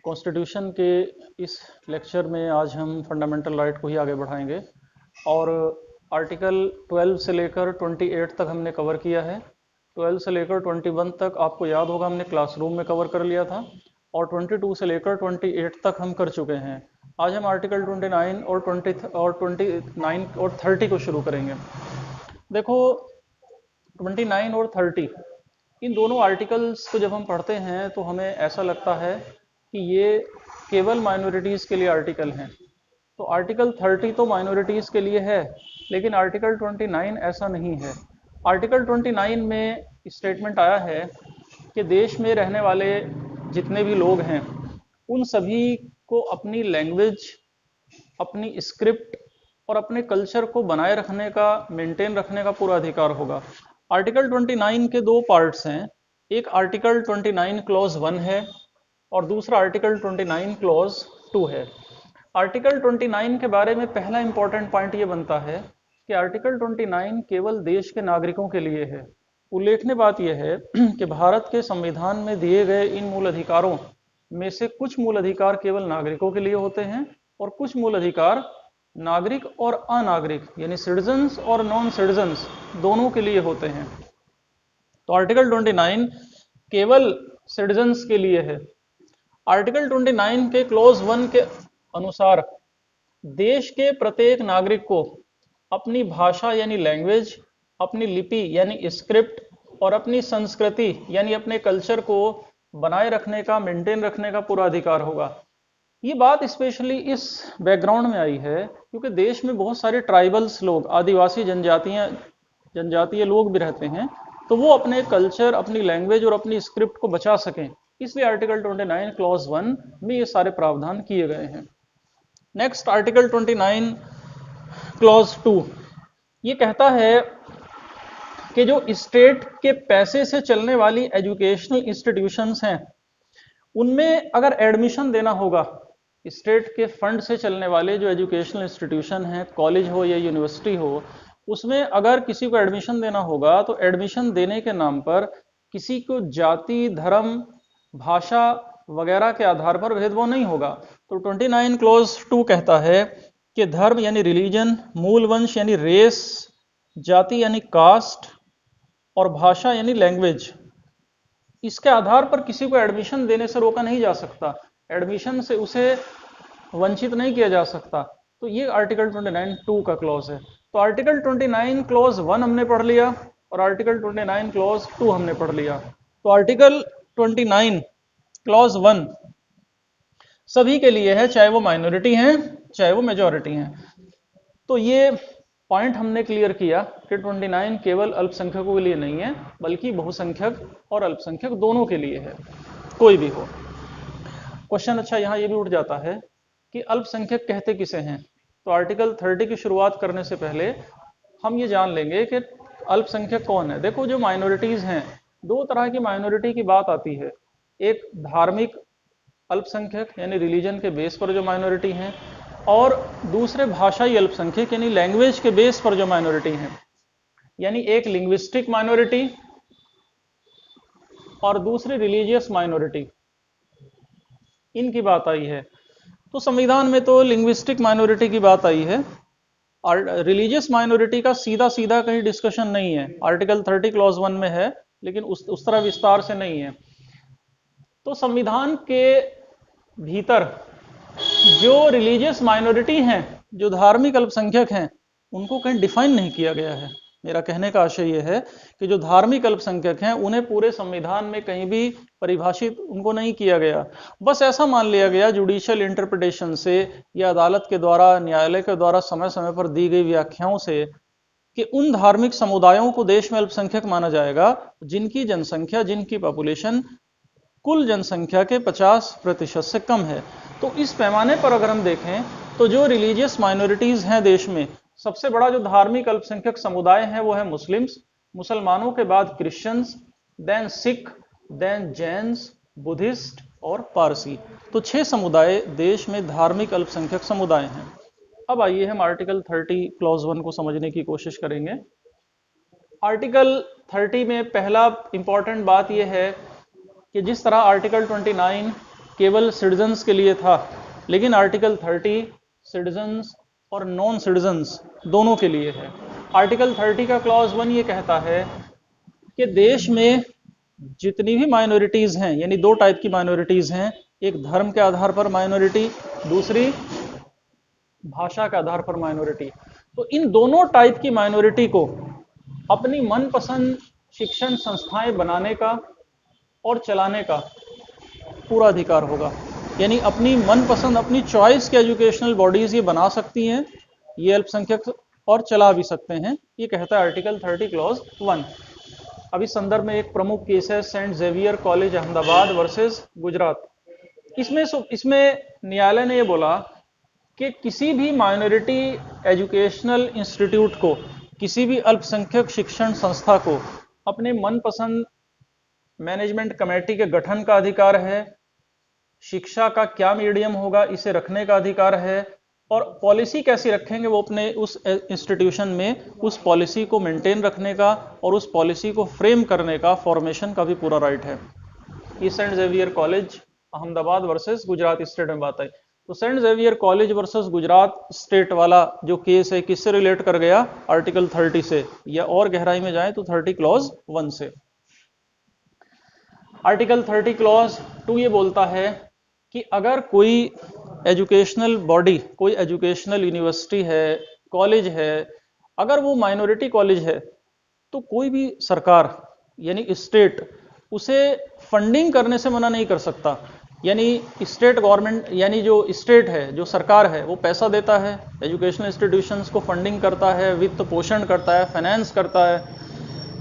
Constitution के इस lecture में आज हम फंडामेंटल राइट को ही आगे बढ़ाएंगे और आर्टिकल 12 से लेकर 28 तक हमने कवर किया है। 12 से लेकर 21 तक आपको याद होगा हमने क्लासरूम में कवर कर लिया था और 22 से लेकर 28 तक हम कर चुके हैं। आज हम आर्टिकल 29 और 29 और 30 को शुरू करेंगे। देखो 29 और 30 इन दोनों आर्टिकल्स को जब हम पढ़ते हैं तो हमें ऐसा लगता है कि ये केवल माइनॉरिटीज़ के लिए आर्टिकल हैं। तो आर्टिकल 30 तो माइनॉरिटीज़ के लिए है, लेकिन आर्टिकल 29 ऐसा नहीं है। आर्टिकल 29 में स्टेटमेंट आया है कि देश में रहने वाले जितने भी लोग हैं उन सभी को अपनी लैंग्वेज, अपनी स्क्रिप्ट और अपने कल्चर को बनाए रखने का, मेंटेन रखने का पूरा अधिकार होगा। आर्टिकल 29 के दो पार्ट्स हैं, एक आर्टिकल 29 क्लॉज 1 है और दूसरा आर्टिकल 29 क्लॉज 2 है। आर्टिकल 29 के बारे में पहला इंपॉर्टेंट पॉइंट ये बनता है कि आर्टिकल 29 केवल देश के नागरिकों के लिए है। उल्लेखनीय बात यह है कि भारत के संविधान में दिए गए इन मूल अधिकारों में से कुछ मूल अधिकार केवल नागरिकों के लिए होते हैं और कुछ मूल अधिकार नागरिक और अनागरिक यानी सिटीजन्स और नॉन सिटीजन्स दोनों के लिए होते हैं। तो आर्टिकल 29 केवल सिटीजन्स के लिए है। आर्टिकल 29 के क्लॉज 1 के अनुसार देश के प्रत्येक नागरिक को अपनी भाषा यानी लैंग्वेज, अपनी लिपि यानी स्क्रिप्ट और अपनी संस्कृति यानी अपने कल्चर को बनाए रखने का, मेंटेन रखने का पूरा अधिकार होगा। ये बात स्पेशली इस बैकग्राउंड में आई है क्योंकि देश में बहुत सारे ट्राइबल्स लोग, आदिवासी जनजातीय लोग भी रहते हैं, तो वो अपने कल्चर, अपनी लैंग्वेज और अपनी स्क्रिप्ट को बचा सकें, इसलिए आर्टिकल 29 क्लॉज 1 में ये सारे प्रावधान किए गए हैं। नेक्स्ट आर्टिकल 29 क्लॉज 2 ये कहता है कि जो स्टेट के पैसे से चलने वाली एजुकेशनल इंस्टीट्यूशंस हैं उनमें अगर एडमिशन देना होगा, स्टेट के फंड से चलने वाले जो एजुकेशनल इंस्टीट्यूशन हैं, कॉलेज हो या यूनिवर्सिटी हो, उसमें अगर किसी को एडमिशन देना होगा तो एडमिशन देने के नाम पर किसी को जाति, धर्म, भाषा वगैरह के आधार पर भेदभाव नहीं होगा। तो 29 क्लॉज 2 कहता है कि धर्म यानी रिलीजन, मूल वंश यानी रेस, जाति यानी कास्ट और भाषा यानी लैंग्वेज, इसके आधार पर किसी को एडमिशन देने से रोका नहीं जा सकता, एडमिशन से उसे वंचित नहीं किया जा सकता। तो ये आर्टिकल 29(2) का क्लॉज है। तो आर्टिकल 29 क्लॉज 1 हमने पढ़ लिया और आर्टिकल 29 क्लॉज 2 हमने पढ़ लिया। तो आर्टिकल 29 क्लॉज 1 सभी के लिए है, चाहे वो माइनॉरिटी हैं चाहे वो मेजॉरिटी हैं। तो ये पॉइंट हमने क्लियर किया कि 29 केवल अल्पसंख्यकों के लिए नहीं है, बल्कि बहुसंख्यक और अल्पसंख्यक दोनों के लिए है, कोई भी हो। क्वेश्चन अच्छा यहाँ ये भी उठ जाता है कि अल्पसंख्यक कहते किसे हैं। तो आर्टिकल 30 की शुरुआत करने से पहले हम ये जान लेंगे कि अल्पसंख्यक कौन है। देखो जो माइनॉरिटीज हैं, दो तरह की माइनॉरिटी की बात आती है। एक धार्मिक अल्पसंख्यक यानी रिलीजन के बेस पर जो माइनॉरिटी हैं, और दूसरे भाषाई अल्पसंख्यक यानी लैंग्वेज के बेस पर जो माइनॉरिटी हैं, यानी एक लिंग्विस्टिक माइनॉरिटी और दूसरी रिलीजियस माइनॉरिटी, इनकी बात आई है। तो संविधान में तो लिंग्विस्टिक माइनॉरिटी की बात आई है और रिलीजियस माइनॉरिटी का सीधा सीधा कहीं डिस्कशन नहीं है। आर्टिकल 30 क्लॉज 1 में है, लेकिन उस तरह विस्तार से नहीं है। तो संविधान के भीतर जो रिलीजियस माइनॉरिटी हैं, जो धार्मिक अल्पसंख्यक हैं, उनको कहीं डिफाइन नहीं किया गया है। मेरा कहने का आशय यह है कि जो धार्मिक अल्पसंख्यक हैं उन्हें पूरे संविधान में कहीं भी परिभाषित उनको नहीं किया गया। बस ऐसा मान लिया गया जुडिशियल इंटरप्रिटेशन से या अदालत के द्वारा, न्यायालय के द्वारा समय समय पर दी गई व्याख्याओं से कि उन धार्मिक समुदायों को देश में अल्पसंख्यक माना जाएगा जिनकी जनसंख्या, जिनकी पॉपुलेशन कुल जनसंख्या के 50% से कम है। तो इस पैमाने पर अगर हम देखें तो जो रिलीजियस माइनॉरिटीज हैं देश में, सबसे बड़ा जो धार्मिक अल्पसंख्यक समुदाय है वो है मुस्लिम्स, मुसलमानों के बाद Christians, then Sikh, then Jains, Buddhist और पारसी। तो 6 समुदाय देश में धार्मिक अल्पसंख्यक समुदाय हैं। अब आइए हम आर्टिकल 30 क्लॉज 1 को समझने की कोशिश करेंगे। आर्टिकल 30 में पहला इंपॉर्टेंट बात यह है कि जिस तरह आर्टिकल 29 केवल सिटीजन्स के लिए था, लेकिन आर्टिकल 30 सिटीजन्स और नॉन सिटीजन्स दोनों के लिए है। आर्टिकल 30 का क्लॉज 1 ये कहता है कि देश में जितनी भी माइनॉरिटीज हैं, यानी दो टाइप की माइनॉरिटीज हैं, एक धर्म के आधार पर माइनॉरिटी, दूसरी भाषा के आधार पर माइनॉरिटी। तो इन दोनों टाइप की माइनॉरिटी को अपनी मनपसंद शिक्षण संस्थाएं बनाने का और चलाने का पूरा अधिकार होगा। यानी अपनी मनपसंद, अपनी चॉइस के एजुकेशनल बॉडीज ये बना सकती हैं, ये अल्पसंख्यक, और चला भी सकते हैं। ये कहता है आर्टिकल 30 क्लॉज 1। अभी संदर्भ में एक प्रमुख केस है Saint Xavier College Ahmedabad versus Gujarat. इसमें न्यायालय ने ये बोला कि किसी भी माइनॉरिटी एजुकेशनल इंस्टीट्यूट को, किसी भी अल्पसंख्यक शिक्षण संस्था को अपने मनपसंद मैनेजमेंट कमेटी के गठन का अधिकार है, शिक्षा का क्या मीडियम होगा इसे रखने का अधिकार है, और पॉलिसी कैसी रखेंगे वो अपने उस इंस्टीट्यूशन में उस पॉलिसी को मेंटेन रखने का और उस पॉलिसी को फ्रेम करने का, फॉर्मेशन का भी पूरा राइट है। ये Saint Xavier College Ahmedabad versus Gujarat state में बात आई। तो Saint Xavier College versus Gujarat state वाला जो केस है किससे रिलेट कर गया? आर्टिकल 30 से, या और गहराई में जाए तो 30 क्लॉज 1 से। आर्टिकल 30 क्लॉज 2 ये बोलता है कि अगर कोई एजुकेशनल बॉडी, कोई एजुकेशनल यूनिवर्सिटी है, कॉलेज है, अगर वो माइनॉरिटी कॉलेज है तो कोई भी सरकार यानी स्टेट उसे फंडिंग करने से मना नहीं कर सकता। यानी स्टेट गवर्नमेंट, यानी जो स्टेट है, जो सरकार है, वो पैसा देता है, एजुकेशनल इंस्टीट्यूशंस को फंडिंग करता है, वित्त पोषण करता है, फाइनेंस करता है,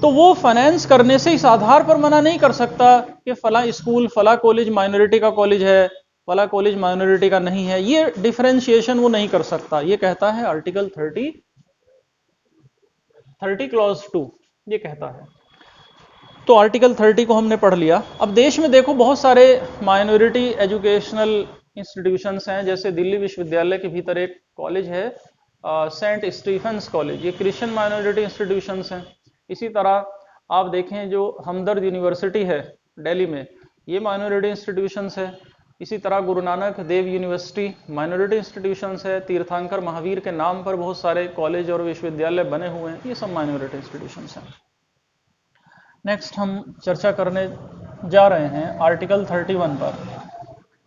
तो वो फाइनेंस करने से इस आधार पर मना नहीं कर सकता कि फला स्कूल, फला कॉलेज माइनॉरिटी का कॉलेज है, फला कॉलेज माइनॉरिटी का नहीं है। ये डिफरेंशिएशन वो नहीं कर सकता। ये कहता है आर्टिकल 30 क्लॉज 2 ये कहता है। तो आर्टिकल 30 को हमने पढ़ लिया। अब देश में देखो बहुत सारे माइनॉरिटी एजुकेशनल इंस्टीट्यूशंस हैं, जैसे दिल्ली विश्वविद्यालय के भीतर एक कॉलेज है सेंट स्टीफेंस कॉलेज, ये क्रिश्चियन माइनॉरिटी इंस्टीट्यूशंस हैं। इसी तरह आप देखें जो हमदर्द यूनिवर्सिटी है दिल्ली में, ये माइनॉरिटी इंस्टीट्यूशंस है। इसी तरह Guru Nanak Dev university minority institutions है। तीर्थंकर महावीर के नाम पर बहुत सारे कॉलेज और विश्वविद्यालय बने हुए हैं, ये सब माइनॉरिटी इंस्टीट्यूशंस हैं। नेक्स्ट हम चर्चा करने जा रहे हैं आर्टिकल 31 पर।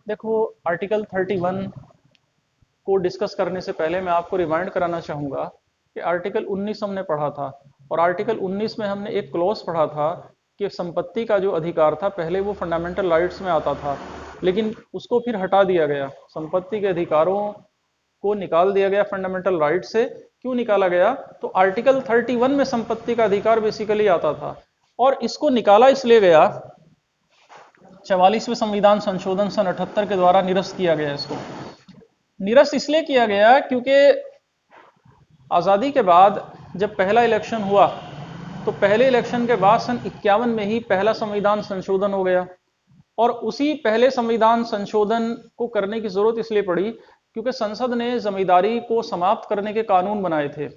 देखो आर्टिकल 31 को डिस्कस करने से पहले मैं आपको रिमाइंड कराना चाहूँगा कि आर्टिकल 19 हमने पढ़ा था, और आर्टिकल 19 में हमने एक क्लॉज पढ़ा था कि संपत्ति का जो अधिकार था पहले वो फंडामेंटल राइट्स में आता था, लेकिन उसको फिर हटा दिया गया, संपत्ति के अधिकारों को निकाल दिया गया फंडामेंटल राइट से। क्यों निकाला गया? तो आर्टिकल 31 में संपत्ति का अधिकार बेसिकली आता था, और इसको निकाला इसलिए गया, 44वें संविधान संशोधन सन 78 के द्वारा निरस्त किया गया। इसको निरस्त इसलिए किया गया क्योंकि आज़ादी के बाद जब पहला इलेक्शन हुआ तो पहले इलेक्शन के बाद सन 51 में ही पहला संविधान संशोधन हो गया, और उसी पहले संविधान संशोधन को करने की जरूरत इसलिए पड़ी क्योंकि संसद ने जमींदारी को समाप्त करने के कानून बनाए थे।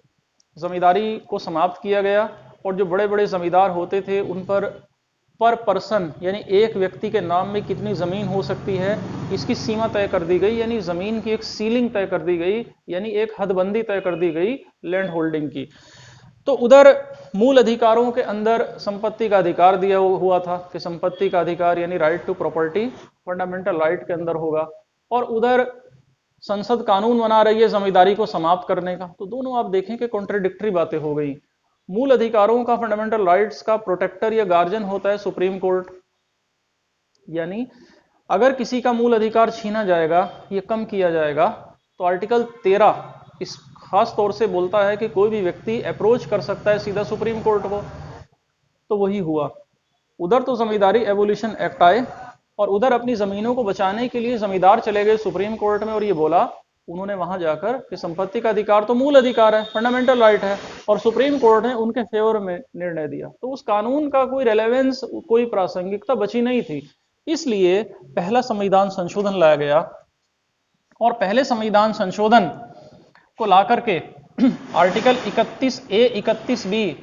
जमींदारी को समाप्त किया गया, और जो बड़े बड़े जमींदार होते थे उन पर पर्सन यानी एक व्यक्ति के नाम में कितनी जमीन हो सकती है इसकी सीमा तय कर दी गई, यानी जमीन की एक सीलिंग तय कर दी गई, यानी एक हदबंदी तय कर दी गई लैंड होल्डिंग की। तो उधर मूल अधिकारों के अंदर संपत्ति का अधिकार दिया हुआ था कि संपत्ति का अधिकार यानी right to property fundamental right के अंदर होगा, और उधर संसद कानून बना रही है जमींदारी को समाप्त करने का। तो दोनों आप देखें कि कॉन्ट्रडिक्टरी बातें हो गई। मूल अधिकारों का, फंडामेंटल राइट्स का प्रोटेक्टर या गार्जियन होता है सुप्रीम कोर्ट, यानी अगर किसी का मूल अधिकार छीना जाएगा या कम किया जाएगा तो आर्टिकल 13 इस खास तौर से बोलता है कि कोई भी व्यक्ति अप्रोच कर सकता है सीधा सुप्रीम कोर्ट को। तो वही हुआ, उधर तो जमींदारी एबोलिशन एक्ट आए और उधर अपनी जमीनों को बचाने के लिए जमींदार चले गए सुप्रीम कोर्ट में, और ये बोला उन्होंने वहां जाकर कि संपत्ति का अधिकार तो मूल अधिकार है, फंडामेंटल राइट है, और सुप्रीम कोर्ट ने उनके फेवर में निर्णय दिया। तो उस कानून का कोई रेलेवेंस, कोई प्रासंगिकता बची नहीं थी, इसलिए पहला संविधान संशोधन लाया गया। और पहले संविधान संशोधन को ला करके आर्टिकल 31A 31B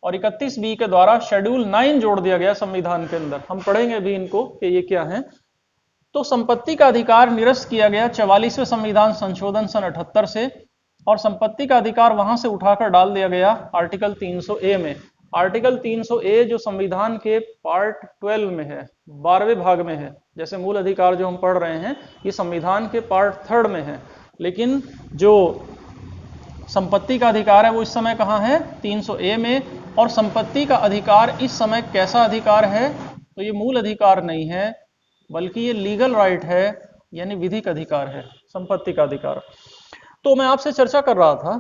और 31B के द्वारा शेड्यूल 9 जोड़ दिया गया संविधान के अंदर। हम पढ़ेंगे भी इनको कि ये क्या है। तो संपत्ति का अधिकार निरस्त किया गया 44वें संविधान संशोधन सन 78 से, और संपत्ति का अधिकार वहां से उठाकर डाल दिया गया आर्टिकल 300A में। आर्टिकल 300A जो संविधान के पार्ट 12 में है, 12वें भाग में है। जैसे मूल अधिकार जो हम पढ़ रहे हैं ये संविधान के पार्ट 3 में है, लेकिन जो संपत्ति का अधिकार है वो इस समय कहाँ है? 300A में। और संपत्ति का अधिकार इस समय कैसा अधिकार है? तो ये मूल अधिकार नहीं है, बल्कि ये लीगल राइट है, यानी विधिक अधिकार है संपत्ति का अधिकार। तो मैं आपसे चर्चा कर रहा था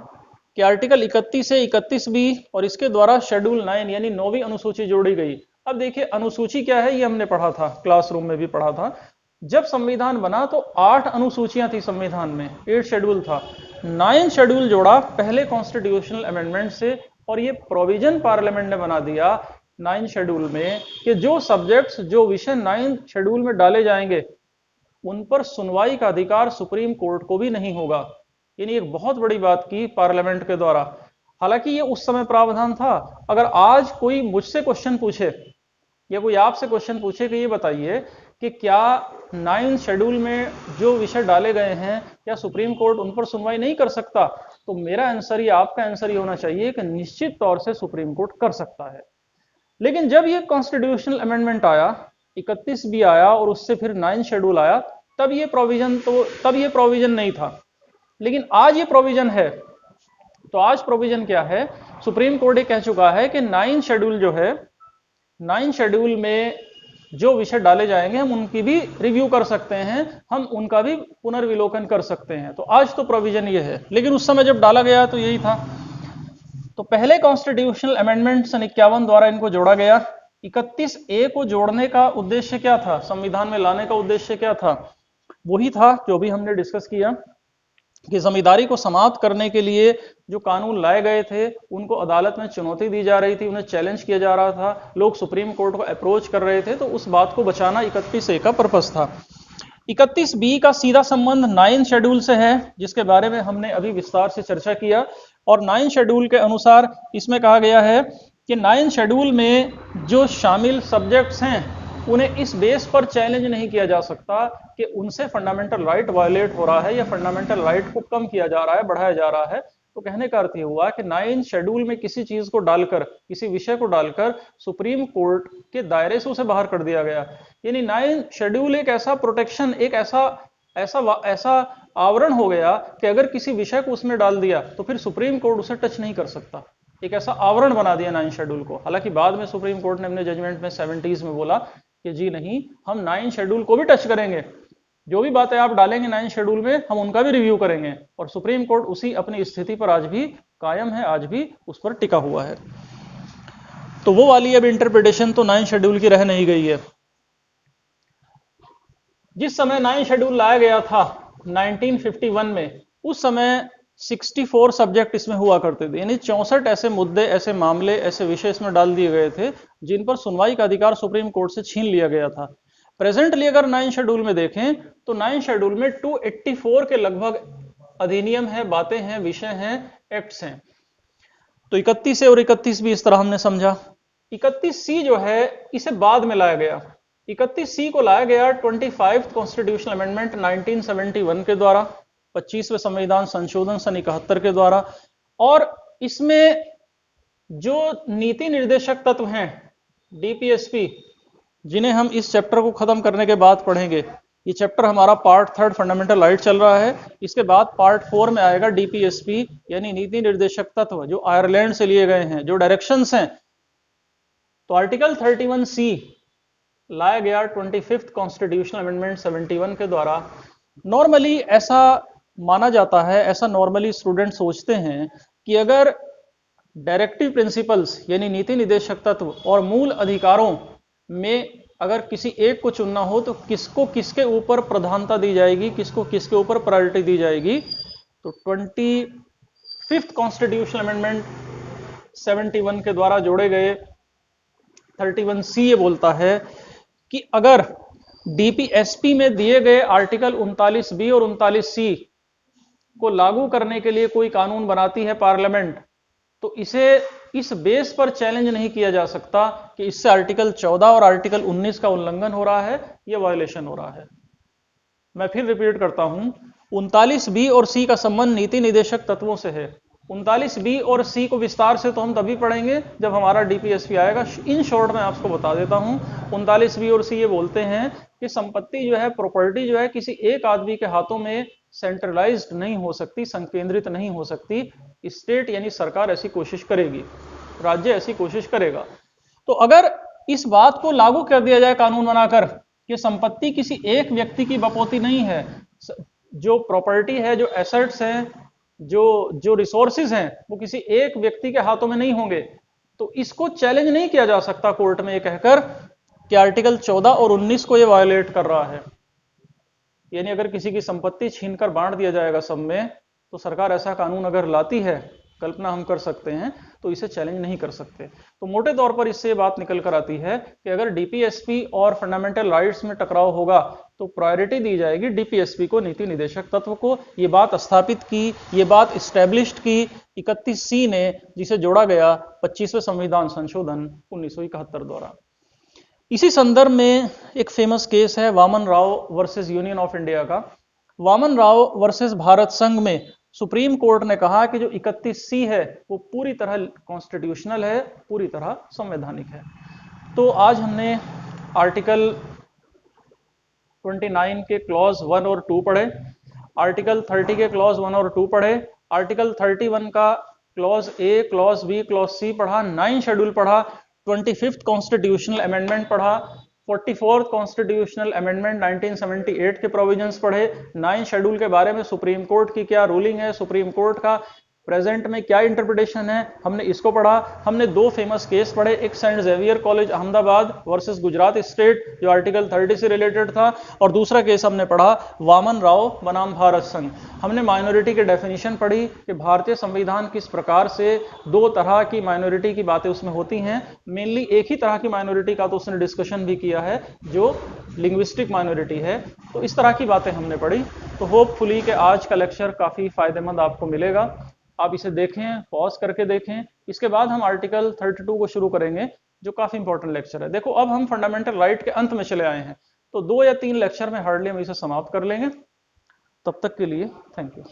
कि आर्टिकल 31 से 31B और इसके द्वारा शेड्यूल 9 यानी 9वीं अनुसूची जोड़ी गई। अब देखिए अनुसूची क्या है, ये हमने पढ़ा था, क्लासरूम में भी पढ़ा था। जब संविधान बना तो 8 अनुसूचियां थी संविधान में, 8 शेड्यूल था। 9 शेड्यूल जोड़ा पहले कॉन्स्टिट्यूशनल अमेंडमेंट से, और ये प्रोविजन पार्लियामेंट ने बना दिया 9 शेड्यूल में कि जो सब्जेक्ट्स, जो विषय 9 शेड्यूल में डाले जाएंगे उन पर सुनवाई का अधिकार सुप्रीम कोर्ट को भी नहीं होगा। यानी एक बहुत बड़ी बात की पार्लियामेंट के द्वारा। हालांकि ये उस समय प्रावधान था। अगर आज कोई मुझसे क्वेश्चन पूछे या कोई आपसे क्वेश्चन पूछे कि ये बताइए कि क्या 9 शेड्यूल में जो विषय डाले गए हैं क्या सुप्रीम कोर्ट उन पर सुनवाई नहीं कर सकता, तो मेरा आंसर या आपका आंसर ये होना चाहिए कि निश्चित तौर से सुप्रीम कोर्ट कर सकता है। लेकिन जब ये कॉन्स्टिट्यूशनल अमेंडमेंट आया, 31B आया और उससे फिर 9 शेड्यूल आया, तब ये प्रोविजन नहीं था। लेकिन आज ये प्रोविजन है। तो आज प्रोविजन क्या है? सुप्रीम कोर्ट ये कह चुका है कि 9 शेड्यूल जो है, 9 शेड्यूल में जो विषय डाले जाएंगे हम उनकी भी रिव्यू कर सकते हैं, हम उनका भी पुनर्विलोकन कर सकते हैं। तो आज तो प्रोविजन ये है, लेकिन उस समय जब डाला गया तो यही था। तो पहले कॉन्स्टिट्यूशनल अमेंडमेंट सन 51 द्वारा इनको जोड़ा गया। 31A को जोड़ने का उद्देश्य क्या था? संविधान में लाने का उद्देश्य क्या था? वही था जो भी हमने डिस्कस किया कि जमींदारी को समाप्त करने के लिए जो कानून लाए गए थे उनको अदालत में चुनौती दी जा रही थी, उन्हें चैलेंज किया जा रहा था, लोग सुप्रीम कोर्ट को अप्रोच कर रहे थे, तो उस बात को बचाना 31A का पर्पस था। 31B का सीधा संबंध 9 शेड्यूल से है, जिसके बारे में हमने अभी विस्तार से चर्चा किया। और 9 शेड्यूल के अनुसार इसमें कहा गया है कि 9 शेड्यूल में जो शामिल सब्जेक्ट्स हैं उन्हें इस बेस पर चैलेंज नहीं किया जा सकता कि उनसे फंडामेंटल राइट वायलेट हो रहा है या फंडामेंटल राइट को कम किया जा रहा है, बढ़ाया जा रहा है। तो कहने का अर्थ ये हुआ कि 9 शेड्यूल में किसी चीज को डालकर, किसी विषय को डालकर सुप्रीम कोर्ट के दायरे से उसे बाहर कर दिया गया। यानी 9 शेड्यूल एक ऐसा प्रोटेक्शन, एक ऐसा आवरण हो गया कि अगर किसी विषय को उसमें डाल दिया तो फिर सुप्रीम कोर्ट उसे टच नहीं कर सकता। एक ऐसा आवरण बना दिया 9 शेड्यूल को। हालांकि बाद में सुप्रीम कोर्ट ने अपने जजमेंट में 70s में बोला कि जी नहीं, हम 9 शेड्यूल को भी टच करेंगे, जो भी बातें आप डालेंगे 9 शेड्यूल में हम उनका भी रिव्यू करेंगे। और सुप्रीम कोर्ट उसी अपनी स्थिति पर आज भी कायम है, आज भी उस पर टिका हुआ है। तो वो वाली अब इंटरप्रिटेशन तो 9 शेड्यूल की रह नहीं गई है। जिस समय 9 शेड्यूल लाया गया था 1951 में, उस समय 64 सब्जेक्ट इसमें हुआ करते थे, यानी 64 ऐसे मुद्दे, ऐसे मामले, ऐसे विषय इसमें डाल दिए गए थे जिन पर सुनवाई का अधिकार सुप्रीम कोर्ट से छीन लिया गया था। प्रेजेंटली अगर 9 शेड्यूल में देखें तो 9 शेड्यूल में 284 के लगभग अधिनियम है, बातें हैं, विषय हैं, एक्ट्स हैं। तो 31 और 31B इस तरह हमने समझा। 31C जो है इसे बाद में लाया गया। 31C को लाया गया 25th कॉन्स्टिट्यूशनल अमेंडमेंट 1971 के द्वारा, 25वें संविधान संशोधन सन 71 के द्वारा। और इसमें जो नीति निर्देशक तत्व हैं DPSP, जिन्हें हम इस चैप्टर को खत्म करने के बाद पढ़ेंगे, ये चैप्टर हमारा पार्ट 3 फंडामेंटल राइट चल रहा है, इसके बाद पार्ट 4 में आएगा DPSP यानी नीति निर्देशक तत्व जो आयरलैंड से लिए गए हैं, जो डायरेक्शंस हैं। तो आर्टिकल 31C लाया गया 25th कॉन्स्टिट्यूशनल अमेंडमेंट 71 के द्वारा। नॉर्मली ऐसा माना जाता है, ऐसा नॉर्मली स्टूडेंट सोचते हैं कि अगर डायरेक्टिव प्रिंसिपल्स यानी नीति निर्देशक तत्व और मूल अधिकारों में अगर किसी एक को चुनना हो तो किसको किसके ऊपर प्रधानता दी जाएगी, किसको किसके ऊपर प्रायोरिटी दी जाएगी। तो 25th कॉन्स्टिट्यूशनल अमेंडमेंट 71 के द्वारा जोड़े गए 31C ये बोलता है कि अगर DPSP में दिए गए आर्टिकल 39B और 39C को लागू करने के लिए कोई कानून बनाती है पार्लियामेंट, तो इसे इस बेस पर चैलेंज नहीं किया जा सकता कि इससे आर्टिकल 14 और आर्टिकल 19 का उल्लंघन हो रहा है या वायलेशन हो रहा है। मैं फिर रिपीट करता हूं, 39B और C का संबंध नीति निदेशक तत्वों से है। 39B और C को विस्तार से तो हम तभी पढ़ेंगे जब हमारा डीपीएसपी आएगा। इन शॉर्ट में आपको बता देता हूं, 39B और C ये बोलते हैं कि संपत्ति जो है, प्रॉपर्टी जो है, किसी एक आदमी के हाथों में सेंट्रलाइज्ड नहीं हो सकती, संकेंद्रित नहीं हो सकती। स्टेट यानी सरकार ऐसी कोशिश करेगी, राज्य ऐसी कोशिश करेगा। तो अगर इस बात को लागू कर दिया जाए कानून बनाकर कि संपत्ति किसी एक व्यक्ति की बपौती नहीं है, जो प्रॉपर्टी है, जो एसेट्स हैं, जो रिसोर्सेज हैं, वो किसी एक व्यक्ति के हाथों में नहीं होंगे, तो इसको चैलेंज नहीं किया जा सकता कोर्ट में ये कहकर कि आर्टिकल 14 और 19 को ये वायोलेट कर रहा है। यानी अगर किसी की संपत्ति छीनकर बांट दिया जाएगा सब में, तो सरकार ऐसा कानून अगर लाती है, कल्पना हम कर सकते हैं, तो इसे चैलेंज नहीं कर सकते। तो मोटे तौर पर इससे बात निकल कर आती है कि अगर डीपीएसपी और फंडामेंटल राइट्स में टकराव होगा तो प्रायोरिटी दी जाएगी डीपीएसपी को, नीति निदेशक तत्व को। ये बात स्थापित की, ये बात स्टैब्लिश्ड की 31C ने, जिसे जोड़ा गया 25वें संविधान संशोधन 1971 द्वारा। इसी संदर्भ में एक फेमस केस है Waman Rao versus Union of India का। वामन राव वर्सेस भारत संघ में सुप्रीम कोर्ट ने कहा कि जो 31C है वो पूरी तरह कॉन्स्टिट्यूशनल है, पूरी तरह संवैधानिक है। तो आज हमने आर्टिकल 29 के क्लॉज 1 और 2 पढ़े, आर्टिकल 30 के क्लॉज 1 और 2 पढ़े, आर्टिकल 31 का clause A, clause B, clause C पढ़ा, 9 शेड्यूल पढ़ा, 25th कॉन्स्टिट्यूशनल अमेंडमेंट पढ़ा, 44th कॉन्स्टिट्यूशनल अमेंडमेंट 1978 के प्रोविजंस पढ़े, 9 शेड्यूल के बारे में सुप्रीम कोर्ट की क्या रूलिंग है, सुप्रीम कोर्ट का प्रेजेंट में क्या इंटरप्रिटेशन है, हमने इसको पढ़ा। हमने 2 फेमस केस पढ़े, एक Saint Xavier College Ahmedabad versus Gujarat state जो आर्टिकल 30 से रिलेटेड था, और दूसरा केस हमने पढ़ा वामन राव बनाम भारत संघ। हमने माइनॉरिटी की डेफिनेशन पढ़ी कि भारतीय संविधान किस प्रकार से 2 तरह की माइनॉरिटी की बातें उसमें होती हैं। मेनली एक ही तरह की माइनॉरिटी का तो उसने डिस्कशन भी किया है जो लिंग्विस्टिक माइनॉरिटी है। तो इस तरह की बातें हमने पढ़ी। तो होपफुली कि आज का लेक्चर काफ़ी फायदेमंद आपको मिलेगा। आप इसे देखें, पॉज करके देखें। इसके बाद हम आर्टिकल 32 को शुरू करेंगे जो काफ़ी इंपॉर्टेंट लेक्चर है। देखो अब हम फंडामेंटल राइट के अंत में चले आए हैं, तो 2 या 3 लेक्चर में हार्डली हम इसे समाप्त कर लेंगे। तब तक के लिए थैंक यू।